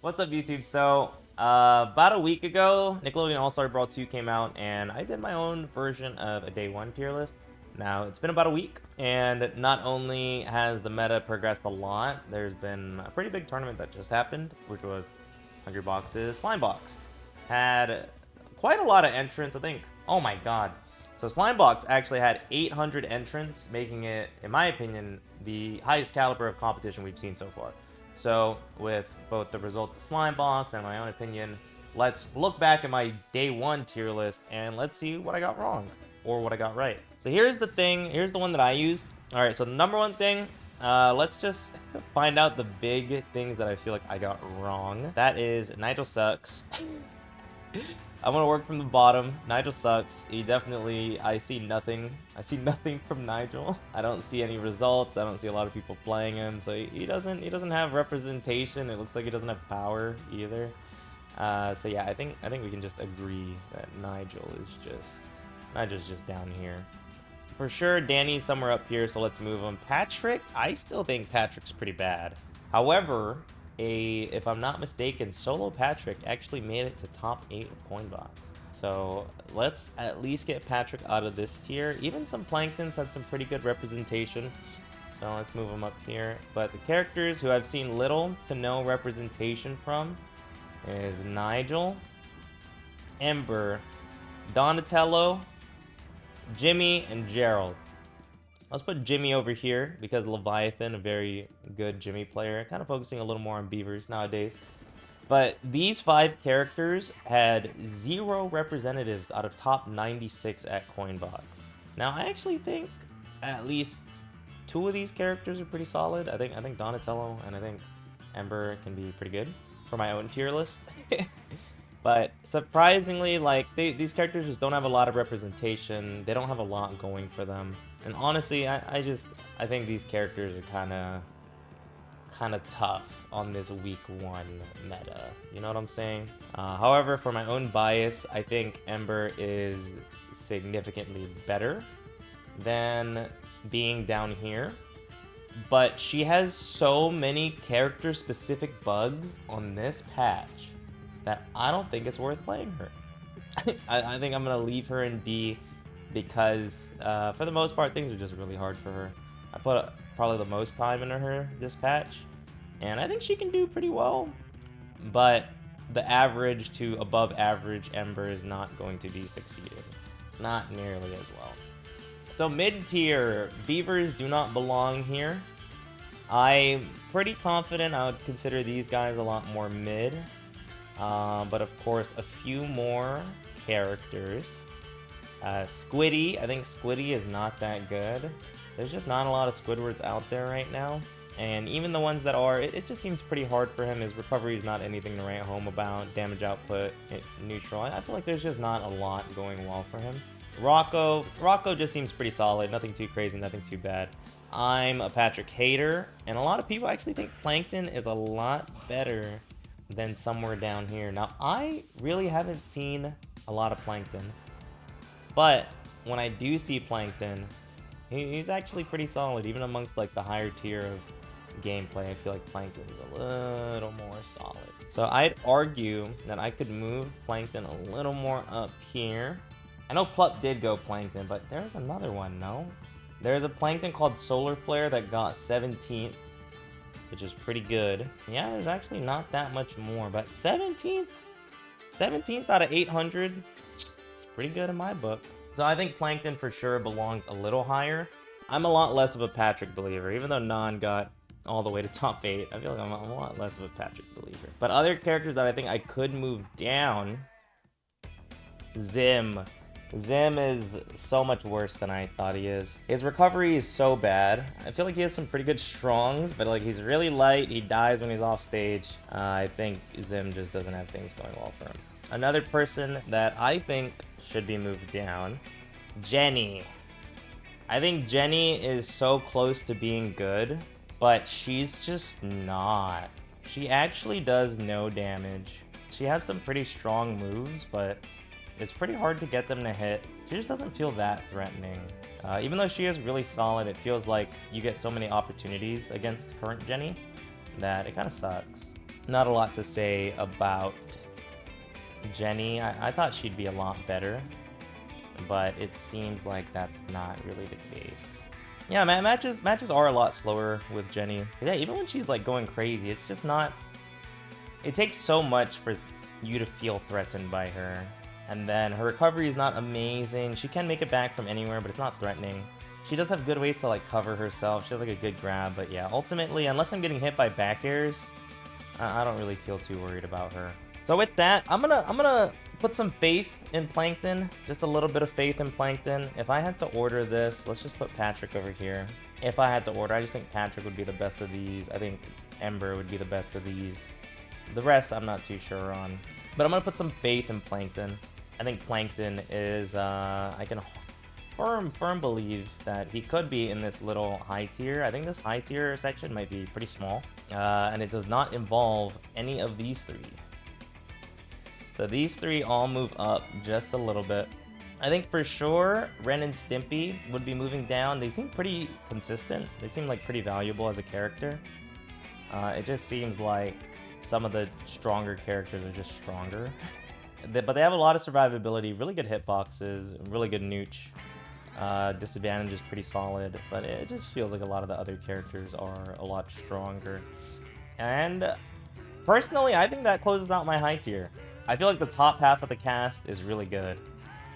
What's up, YouTube? So, about a week ago, Nickelodeon All-Star Brawl 2 came out, and I did my own version of a Day 1 tier list. Now, it's been about a week, and not only has the meta progressed a lot, there's been a pretty big tournament that just happened, which was Hungry Box's Slime Box. Had quite a lot of entrants, I think. Oh my god. So Slime Box actually had 800 entrants, making it, in my opinion, the highest caliber of competition we've seen so far. So, with both the results of Slime Box and my own opinion, let's look back at my Day 1 tier list and let's see what I got wrong or what I got right. So here's the thing, here's the one that I used. Alright, so the number one thing, let's just find out the big things that I feel like I got wrong. That is, Nigel sucks. I'm gonna work from the bottom. Nigel sucks. He definitely, I see nothing from Nigel. I don't see any results. I don't see a lot of people playing him. So he doesn't have representation. It looks like he doesn't have power either. So yeah, I think we can just agree that Nigel's just down here. For sure, Danny's somewhere up here, so let's move him. Patrick, I still think Patrick's pretty bad. However, if I'm not mistaken, Solo Patrick actually made it to top 8 of Coinbox. So let's at least get Patrick out of this tier. Even some Planktons had some pretty good representation. So let's move them up here. But the characters who I've seen little to no representation from is Nigel, Ember, Donatello, Jimmy, and Gerald. Let's put Jimmy over here because Leviathan, a very good Jimmy player, kind of focusing a little more on beavers nowadays. But these 5 characters had 0 representatives out of top 96 at Coinbox. Now, I actually think at least 2 of these characters are pretty solid. I think Donatello and I think Ember can be pretty good for my own tier list. But surprisingly, like, these characters just don't have a lot of representation. They don't have a lot going for them. And honestly, I think these characters are kind of tough on this week 1 meta. You know what I'm saying? However, for my own bias, I think Ember is significantly better than being down here. But she has so many character-specific bugs on this patch that I don't think it's worth playing her. I think I'm gonna leave her in D because for the most part things are just really hard for her. I put probably the most time into her this patch and I think she can do pretty well, but the average to above average Ember is not going to be succeeding, not nearly as well. So mid-tier, Beavers do not belong here. I'm pretty confident I would consider these guys a lot more mid. But of course, a few more characters. Squiddy, I think Squiddy is not that good. There's just not a lot of Squidwards out there right now. And even the ones that are, it just seems pretty hard for him. His recovery is not anything to write home about. Damage output, neutral. I feel like there's just not a lot going well for him. Rocco just seems pretty solid. Nothing too crazy, nothing too bad. I'm a Patrick hater. And a lot of people actually think Plankton is a lot better than somewhere down here. Now, I really haven't seen a lot of Plankton, but when I do see Plankton, he's actually pretty solid, even amongst like the higher tier of gameplay. I feel like Plankton is a little more solid. So I'd argue that I could move Plankton a little more up here. I know Plup did go Plankton, but there's another one, no? There's a Plankton called Solar Flare that got 17th. Which is pretty good. Yeah, there's actually not that much more, but 17th out of 800, it's pretty good in my book. So I think Plankton for sure belongs a little higher. I'm a lot less of a Patrick believer, even though Nan got all the way to top 8. I feel like I'm a lot less of a Patrick believer. But other characters that I think I could move down, Zim. Zim is so much worse than I thought he is. His recovery is so bad. I feel like he has some pretty good strongs, but like he's really light. He dies when he's off stage. I think Zim just doesn't have things going well for him. Another person that I think should be moved down, Jenny. I think Jenny is so close to being good, but she's just not. She actually does no damage. She has some pretty strong moves, but it's pretty hard to get them to hit. She just doesn't feel that threatening. Even though she is really solid, it feels like you get so many opportunities against current Jenny that it kind of sucks. Not a lot to say about Jenny. I thought she'd be a lot better, but it seems like that's not really the case. Yeah, matches are a lot slower with Jenny. Yeah, even when she's like going crazy, it's just not... It takes so much for you to feel threatened by her. And then her recovery is not amazing. She can make it back from anywhere, but it's not threatening. She does have good ways to like cover herself. She has like a good grab, but yeah, ultimately, unless I'm getting hit by back airs, I don't really feel too worried about her. So with that, I'm gonna put some faith in Plankton. Just a little bit of faith in Plankton. If I had to order this, let's just put Patrick over here. If I had to order, I just think Patrick would be the best of these. I think Ember would be the best of these. The rest, I'm not too sure on. But I'm gonna put some faith in Plankton. I think Plankton is, I can firm believe that he could be in this little high tier. I think this high tier section might be pretty small. And it does not involve any of these three. So these three all move up just a little bit. I think for sure Ren and Stimpy would be moving down. They seem pretty consistent. They seem like pretty valuable as a character. It just seems like some of the stronger characters are just stronger. But they have a lot of survivability, really good hitboxes, really good nooch. Disadvantage is pretty solid, but it just feels like a lot of the other characters are a lot stronger. And personally, I think that closes out my high tier. I feel like the top half of the cast is really good.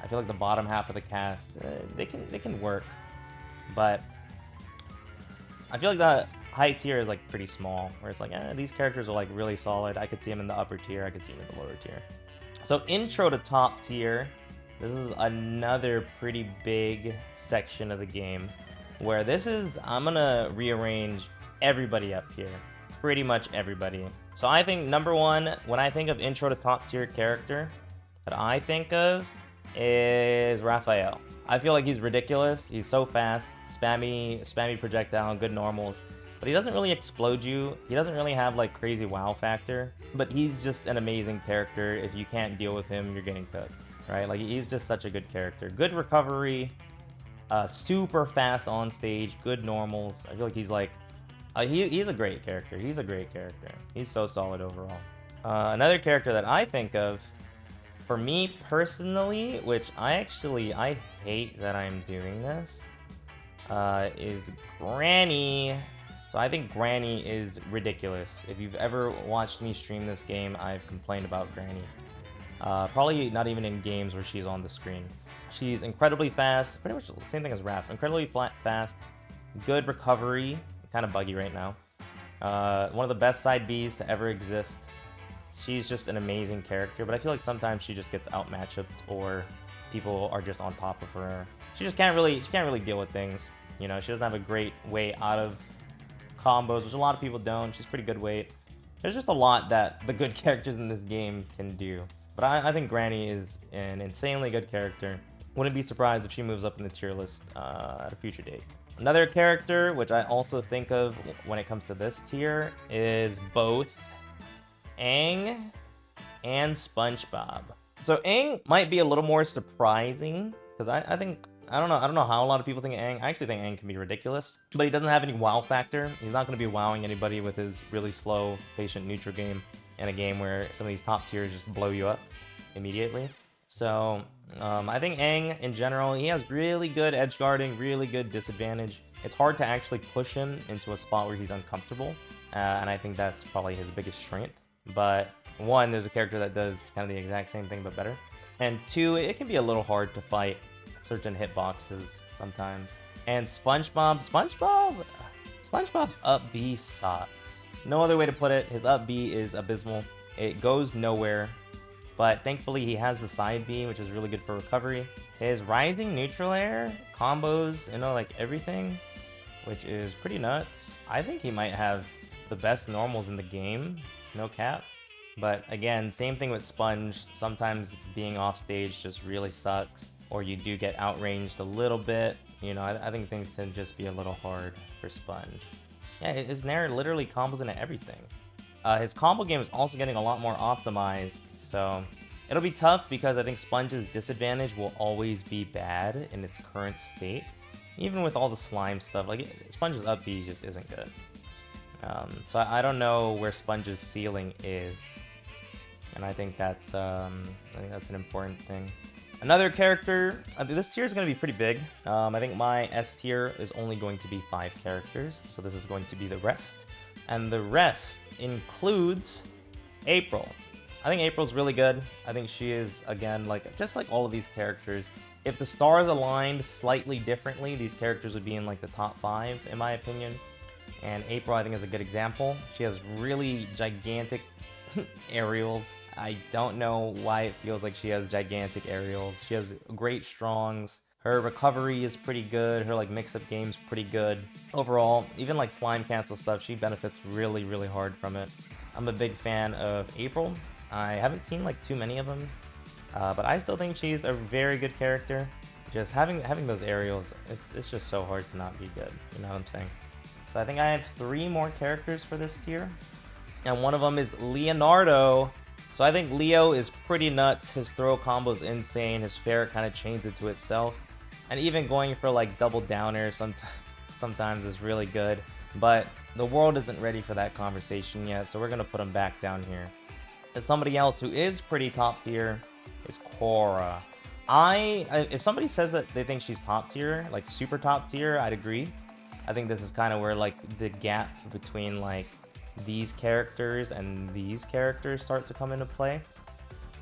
I feel like the bottom half of the cast, they can work. But I feel like the high tier is like pretty small, where it's like, these characters are like really solid. I could see them in the upper tier, I could see them in the lower tier. So intro to top tier, this is another pretty big section of the game, where this is, I'm gonna rearrange everybody up here. Pretty much everybody. So I think number one, when I think of intro to top tier character, that I think of is Raphael. I feel like he's ridiculous. He's so fast, spammy projectile, good normals. But he doesn't really explode you. He doesn't really have like crazy wow factor. But he's just an amazing character. If you can't deal with him, you're getting cooked, right? Like he's just such a good character. Good recovery, super fast on stage, good normals. I feel like he's like, he's a great character. He's a great character. He's so solid overall. Another character that I think of, for me personally, which I hate that I'm doing this, is Granny. So I think Granny is ridiculous. If you've ever watched me stream this game, I've complained about Granny. Probably not even in games where she's on the screen. She's incredibly fast, pretty much the same thing as Raph. Incredibly fast, good recovery, kind of buggy right now. One of the best side Bs to ever exist. She's just an amazing character, but I feel like sometimes she just gets outmatched or people are just on top of her. She can't really deal with things. You know, she doesn't have a great way out of combos, which a lot of people don't. She's pretty good weight. There's just a lot that the good characters in this game can do. But I think Granny is an insanely good character. Wouldn't be surprised if she moves up in the tier list at a future date. Another character, which I also think of when it comes to this tier, is both Aang and SpongeBob. So Aang might be a little more surprising, because I don't know how a lot of people think of Aang. I actually think Aang can be ridiculous, but he doesn't have any wow factor. He's not going to be wowing anybody with his really slow, patient, neutral game in a game where some of these top tiers just blow you up immediately. So I think Aang, in general, he has really good edge guarding, really good disadvantage. It's hard to actually push him into a spot where he's uncomfortable, and I think that's probably his biggest strength. But one, there's a character that does kind of the exact same thing but better. And two, it can be a little hard to fight certain hitboxes sometimes. And SpongeBob's up B sucks. No other way to put it. His up B is abysmal. It goes nowhere. But thankfully he has the side B, which is really good for recovery. His rising neutral air combos, you know, like everything, which is pretty nuts. I think he might have the best normals in the game, no cap. But again, same thing with Sponge. Sometimes being off stage just really sucks, or you do get outranged a little bit. You know, I think things can just be a little hard for Sponge. Yeah, his Nair literally combos into everything. His combo game is also getting a lot more optimized, so it'll be tough because I think Sponge's disadvantage will always be bad in its current state. Even with all the slime stuff, like Sponge's up B just isn't good. So I don't know where Sponge's ceiling is, and I think that's an important thing. Another character, this tier is going to be pretty big. I think my S tier is only going to be 5 characters, so this is going to be the rest. And the rest includes April. I think April's really good. I think she is, again, like just like all of these characters. If the stars aligned slightly differently, these characters would be in like the top 5, in my opinion. And April, I think, is a good example. She has really gigantic aerials. I don't know why it feels like she has gigantic aerials. She has great strongs. Her recovery is pretty good. Her like mix-up game's pretty good. Overall, even like slime cancel stuff, she benefits really, really hard from it. I'm a big fan of April. I haven't seen like too many of them, but I still think she's a very good character. Just having those aerials, it's just so hard to not be good. You know what I'm saying? So I think I have 3 more characters for this tier, and one of them is Leonardo. So I think Leo is pretty nuts. His throw combo is insane. His fair kind of chains it to itself, and even going for like double downer sometimes is really good. But the world isn't ready for that conversation yet, so we're gonna put him back down here. And somebody else who is pretty top tier is Cora. If somebody says that they think she's top tier, like super top tier, I'd agree. I think this is kind of where like the gap between like these characters and these characters start to come into play.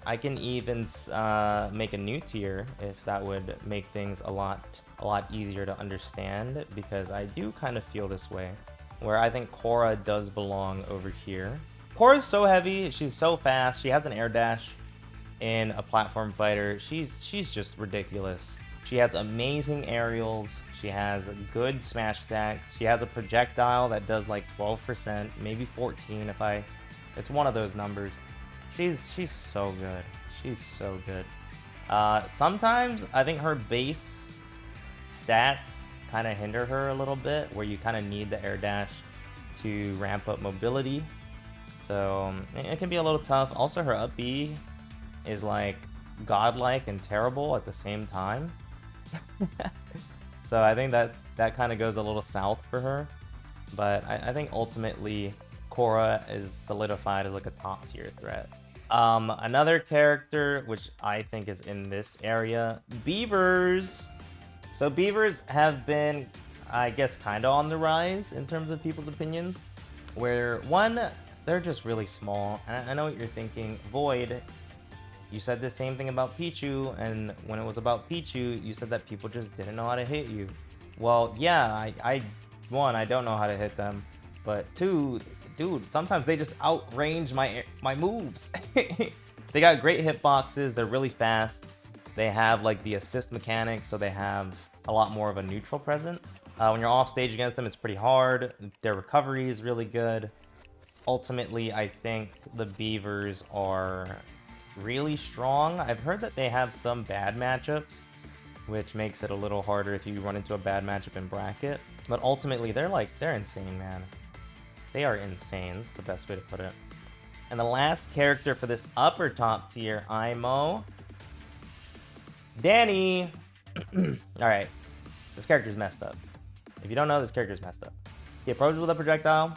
I can even make a new tier if that would make things a lot easier to understand, because I do kind of feel this way, where I think Cora does belong over here. Cora's so heavy, she's so fast, she has an air dash in a platform fighter. She's just ridiculous. She has amazing aerials. She has good smash stacks. She has a projectile that does like 12%, maybe 14 it's one of those numbers. She's so good. She's so good. Sometimes I think her base stats kind of hinder her a little bit, where you kind of need the air dash to ramp up mobility. So it can be a little tough. Also, her up B is like godlike and terrible at the same time. So I think that kind of goes a little south for her. But I think ultimately Cora is solidified as like a top tier threat. Another character which I think is in this area, Beavers. So Beavers have been, I guess, kind of on the rise in terms of people's opinions, where one, they're just really small. And I know what you're thinking, Void, you said the same thing about Pichu, and when it was about Pichu, you said that people just didn't know how to hit you. Well, yeah, one, I don't know how to hit them, but 2, dude, sometimes they just outrange my moves. They got great hitboxes, they're really fast, they have like the assist mechanics, so they have a lot more of a neutral presence. When you're off stage against them, it's pretty hard. Their recovery is really good. Ultimately, I think the Beavers are really strong. I've heard that they have some bad matchups, which makes it a little harder if you run into a bad matchup in bracket. But ultimately, they're insane, man. They are insane. That's the best way to put it. And the last character for this upper top tier, IMO, Danny. Alright, this character's messed up. If you don't know, this character's messed up. He approaches with a projectile,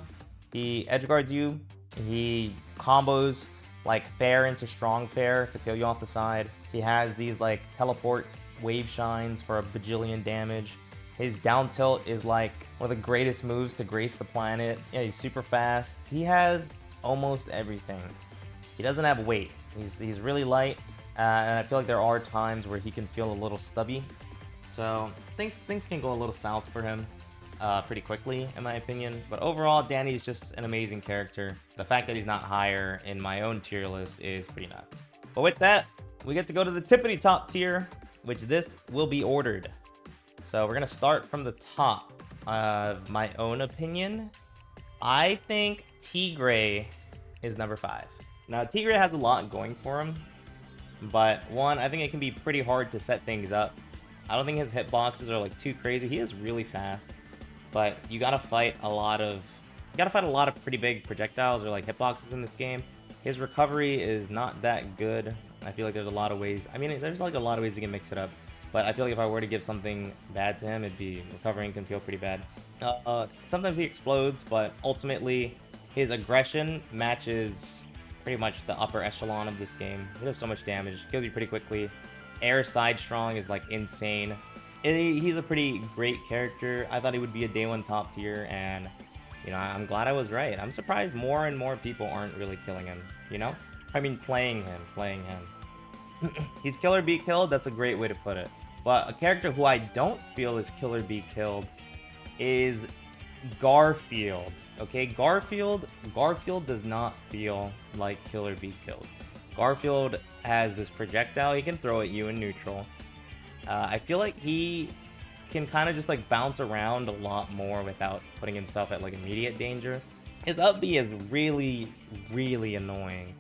he edge guards you, he combos like fair into strong fair to kill you off the side. He has these like teleport wave shines for a bajillion damage. His down tilt is like one of the greatest moves to grace the planet. Yeah, he's super fast. He has almost everything. He doesn't have weight. He's really light, and I feel like there are times where he can feel a little stubby. So things can go a little south for him pretty quickly, in my opinion. But overall, Danny is just an amazing character. The fact that he's not higher in my own tier list is pretty nuts. But with that, we get to go to the tippity top tier, which this will be ordered. So we're gonna start from the top. My own opinion, I think Tigray is number 5. Now Tigray has a lot going for him, but one, I think it can be pretty hard to set things up. I don't think his hitboxes are like too crazy. He is really fast, but you gotta fight a lot of pretty big projectiles or like hitboxes in this game. His recovery is not that good. I feel like there's a lot of ways. I mean, there's like a lot of ways you can mix it up, but I feel like if I were to give something bad to him, it'd be recovering can feel pretty bad. Sometimes he explodes, but ultimately his aggression matches pretty much the upper echelon of this game. He does so much damage, kills you pretty quickly. Air side strong is like insane. He's a pretty great character. I thought he would be a day one top tier, and you know, I'm glad I was right. I'm surprised more and more people aren't really killing him, you know? I mean, playing him. He's kill or be killed, that's a great way to put it. But a character who I don't feel is kill or be killed is Garfield. Okay, Garfield does not feel like kill or be killed. Garfield has this projectile he can throw at you in neutral. I feel like he can kind of just like bounce around a lot more without putting himself at like immediate danger. His up B is really, really annoying.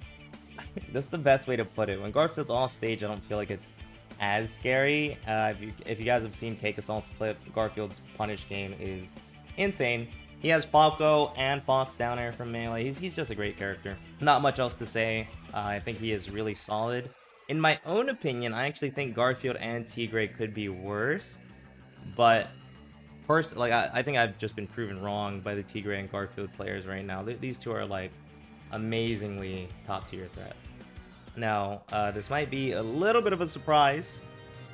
That's the best way to put it. When Garfield's off stage, I don't feel like it's as scary. If you guys have seen Cake Assault's clip, Garfield's punish game is insane. He has Falco and Fox down air from melee. He's just a great character. Not much else to say. I think he is really solid. In my own opinion, I actually think Garfield and Tigre could be worse. But first, like I think I've just been proven wrong by the Tigre and Garfield players right now. These two are like amazingly top tier threats. Now, this might be a little bit of a surprise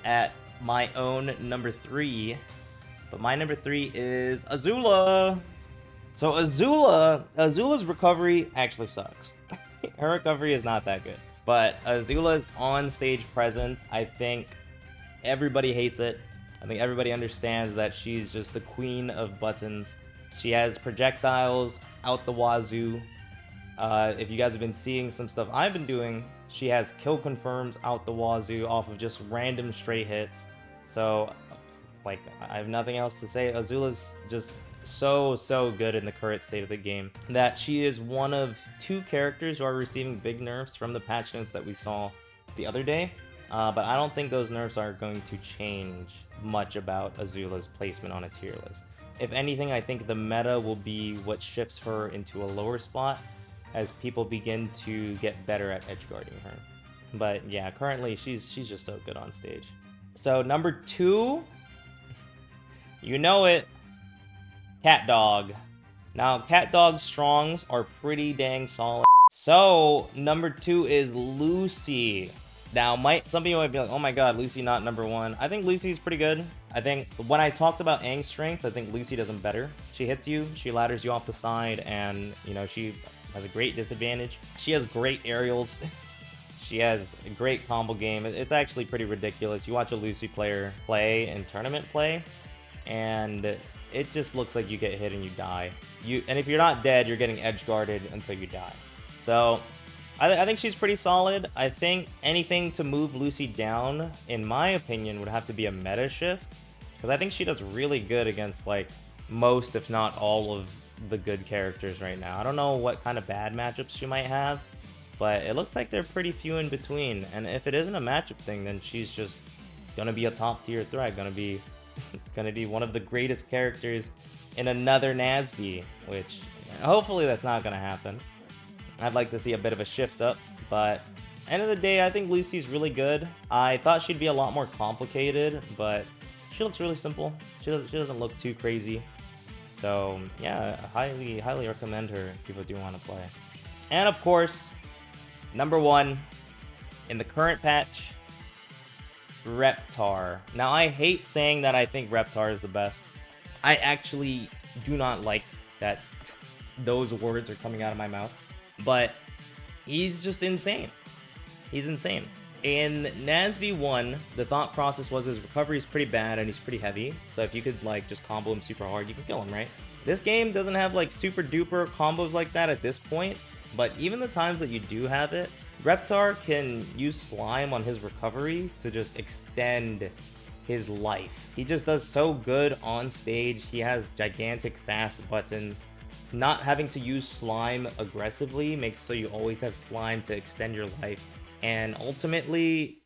at my own number 3, but my number 3 is Azula. So Azula's recovery actually sucks. Her recovery is not that good. But Azula's on-stage presence, I think everybody hates it. I think everybody understands that she's just the queen of buttons. She has projectiles out the wazoo. If you guys have been seeing some stuff I've been doing, she has kill confirms out the wazoo off of just random straight hits. So, like, I have nothing else to say. Azula's just so good in the current state of the game that she is one of 2 characters who are receiving big nerfs from the patch notes that we saw the other day. But I don't think those nerfs are going to change much about Azula's placement on a tier list. If anything, I think the meta will be what shifts her into a lower spot as people begin to get better at edgeguarding her. But yeah, currently she's just so good on stage. So number 2, you know it, Cat Dog. Now, Cat Dog's strongs are pretty dang solid. So number 2 is Lucy. Now, some people might be like, oh my god, Lucy not number 1. I think Lucy's pretty good. I think when I talked about Aang's strength, I think Lucy does them better. She hits you, she ladders you off the side, and, you know, she has a great disadvantage. She has great aerials. She has a great combo game. It's actually pretty ridiculous. You watch a Lucy player play in tournament play, and it just looks like you get hit and you die. And if you're not dead, you're getting edge guarded until you die. So I think she's pretty solid. I think anything to move Lucy down, in my opinion, would have to be a meta shift, because I think she does really good against like most, if not all, of the good characters right now. I don't know what kind of bad matchups she might have, but it looks like they're pretty few in between. And if it isn't a matchup thing, then she's just gonna be a top tier threat, gonna be one of the greatest characters in another Nazby, which hopefully that's not gonna happen. I'd like to see a bit of a shift up, but end of the day, I think Lucy's really good. I thought she'd be a lot more complicated, but she looks really simple. She doesn't look too crazy. So yeah, highly recommend her if people do want to play. And of course, number 1 in the current patch, Reptar. Now, I hate saying that I think Reptar is the best. I actually do not like that those words are coming out of my mouth. But he's just insane. He's insane. In Nazby 1, the thought process was his recovery is pretty bad and he's pretty heavy. So if you could like just combo him super hard, you can kill him, right? This game doesn't have like super duper combos like that at this point. But even the times that you do have it, Reptar can use slime on his recovery to just extend his life. He just does so good on stage. He has gigantic fast buttons. Not having to use slime aggressively makes so you always have slime to extend your life. And ultimately,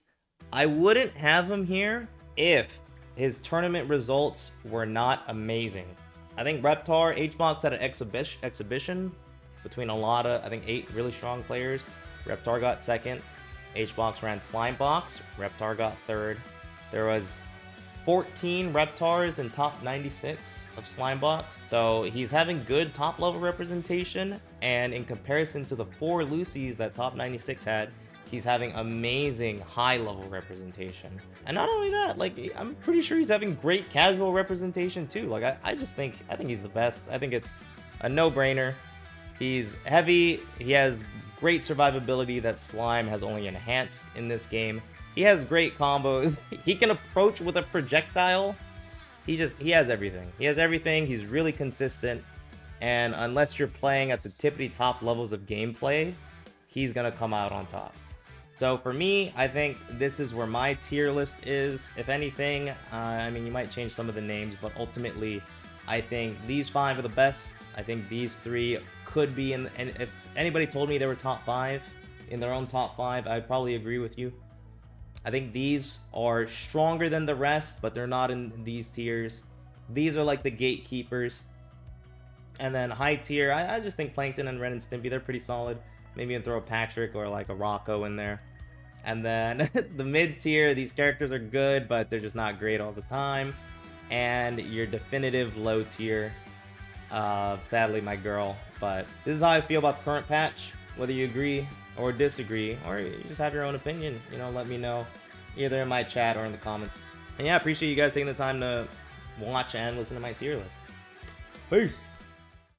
I wouldn't have him here if his tournament results were not amazing. I think Reptar, HBox had an exhibition between a lot of, I think 8 really strong players. Reptar got 2nd. HBox ran Slimebox. Reptar got 3rd. There was 14 Reptars in top 96. of Slimebot. So he's having good top level representation, and in comparison to the 4 Lucy's that top 96 had, he's having amazing high level representation. And not only that, like, I'm pretty sure he's having great casual representation too. Like, I think he's the best. I think it's a no-brainer. He's heavy, he has great survivability that Slime has only enhanced in this game. He has great combos. He can approach with a projectile. He has everything. He has everything. He's really consistent. And unless you're playing at the tippity top levels of gameplay, he's gonna come out on top. So for me, I think this is where my tier list is. If anything, I mean, you might change some of the names, but ultimately, I think these 5 are the best. I think these 3 could be in, and if anybody told me they were top 5 in their own top 5, I'd probably agree with you. I think these are stronger than the rest, but they're not in these tiers. These are like the gatekeepers. And then high tier, I just think Plankton and Ren and Stimpy, they're pretty solid. Maybe you can throw a Patrick or like a Rocco in there. And then the mid tier, these characters are good, but they're just not great all the time. And your definitive low tier, sadly my girl. But this is how I feel about the current patch. Whether you agree or disagree, or you just have your own opinion, you know, let me know either in my chat or in the comments. And yeah, I appreciate you guys taking the time to watch and listen to my tier list. Peace.